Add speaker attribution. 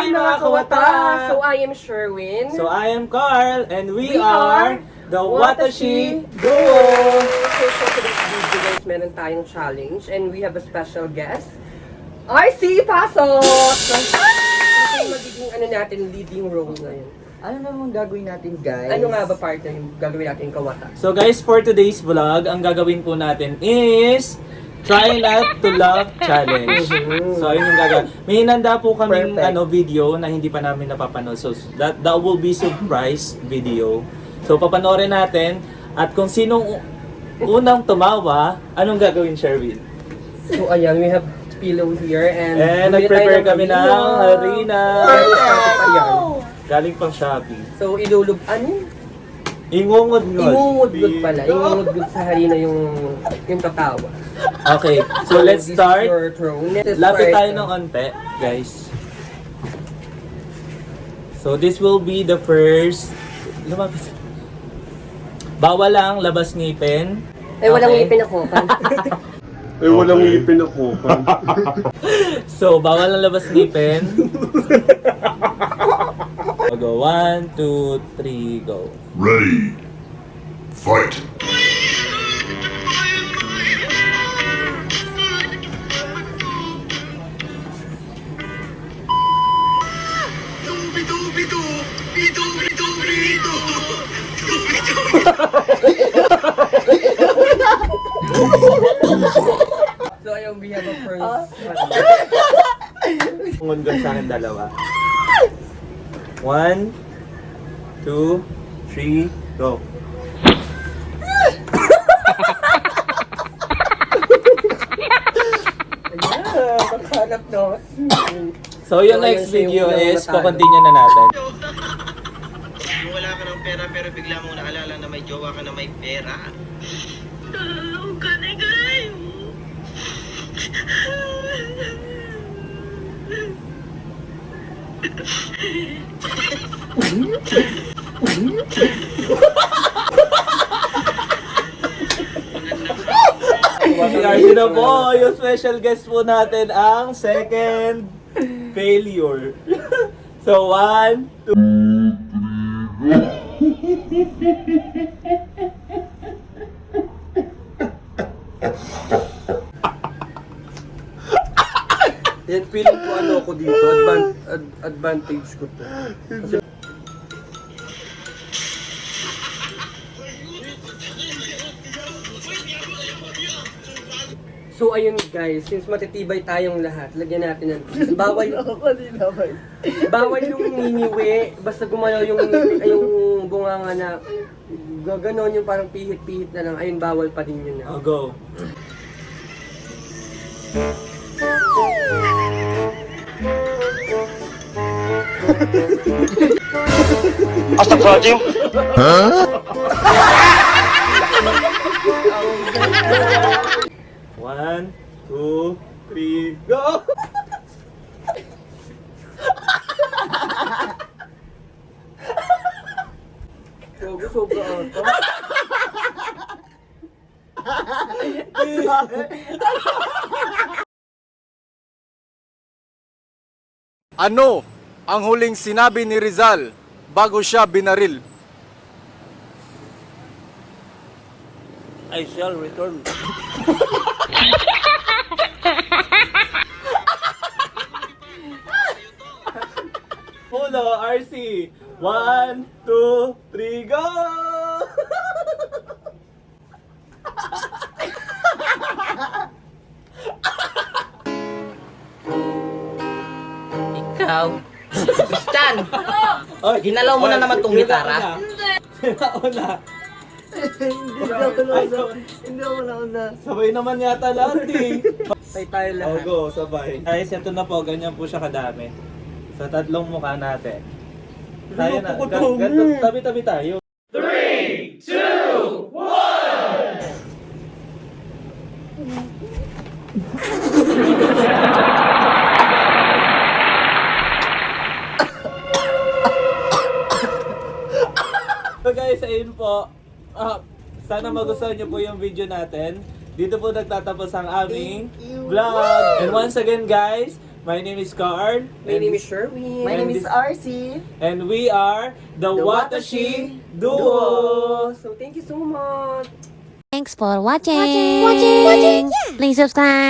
Speaker 1: mga kawata!
Speaker 2: So I am Sherwin.
Speaker 1: So I am Carl and we are the Watashi Duo!
Speaker 2: So for today's video guys, meron tayong challenge and we have a special guest. RC Pasok! Ito yung magiging natin, leading role ngayon.
Speaker 3: Ano namang gagawin natin, guys?
Speaker 2: Ano nga ba partner yung gagawin natin kawata?
Speaker 1: So guys, for today's vlog, ang gagawin po natin is Try Not to Laugh Challenge. So ayun yung gagawin. May hinanda po kaming video na hindi pa namin napapanood. So that will be surprise video. So papanoorin natin at kung sinong unang tumawa, anong gagawin, Sherwin?
Speaker 2: So ayan, we have pillow here and
Speaker 1: nag-prepare kami ng harina.
Speaker 2: Ayan.
Speaker 1: Galing pang Shopee.
Speaker 2: So ano?
Speaker 1: Ingungod-ngod.
Speaker 2: Ingungod-ngod pala. Ingungod-ngod sa harina yung tatawa.
Speaker 1: Okay, so let's
Speaker 2: This is
Speaker 1: start.
Speaker 2: your throne.
Speaker 1: Lapit tayo ng onte, guys. So this will be the first. Lumapit. Bawal lang labas ngipin.
Speaker 2: Walang
Speaker 1: Okay.
Speaker 2: ngipin ako.
Speaker 4: Walang ngipin ako.
Speaker 1: So bawal lang labas ngipin. Go 1, 2, 3, go.
Speaker 4: Ready. Fight.
Speaker 2: So ayun, we have a first
Speaker 1: Ngungod sa akin dalawa. 1, 2, 3, go.
Speaker 2: Ayan, maghanap no.
Speaker 1: So yung
Speaker 2: So,
Speaker 1: next
Speaker 2: ayun,
Speaker 1: video
Speaker 2: yung
Speaker 1: is
Speaker 2: natalo.
Speaker 1: kukontinue na natin.
Speaker 5: Yung wala ka ng pera pero bigla mong naalala na may jowa ka na may pera.
Speaker 1: Yun na po, yung special guest po natin ang second failure. So 1, 2.
Speaker 2: Yan, feeling ko ko dito, advantage ko to. Kasi so ayun guys, since matitibay tayong lahat, lagyan natin ng bawal yung niniwi, basta gumalaw yung bunganga na gaganon yung parang pihit-pihit na lang, ayun bawal pa din yun na.
Speaker 1: Oh, go.
Speaker 5: Astagfirullahaladzim.
Speaker 1: One, 2, 3, go!
Speaker 2: Sobra ata.
Speaker 6: Ano ang huling sinabi ni Rizal bago siya binaril?
Speaker 1: I shall return. Hulo, RC. 1, 2, 3, go!
Speaker 3: Ikaw. Stan!
Speaker 1: Oh,
Speaker 3: Ginalaw mo na naman tong gitara.
Speaker 1: Sinauna.
Speaker 3: Hindi ako nauna.
Speaker 1: Sabay naman yata lahat eh.
Speaker 2: Tay tayo
Speaker 1: Oh,
Speaker 2: lahat.
Speaker 1: go, sabay. Guys, ito na po, ganyan po siya kadami. Sa tatlong mukha natin. Tayo na, ganito, tabi-tabi tayo. 3, 2, 1! So guys, ayun po. Sana magustuhan niyo po yung video natin. Dito po nagtatapos ang aming vlog. And once again guys, My name is Carl.
Speaker 2: My name is Sherwin.
Speaker 3: My name is RC.
Speaker 1: And we are the Watashi Duo.
Speaker 2: So thank you so much.
Speaker 7: Thanks for watching. Please subscribe.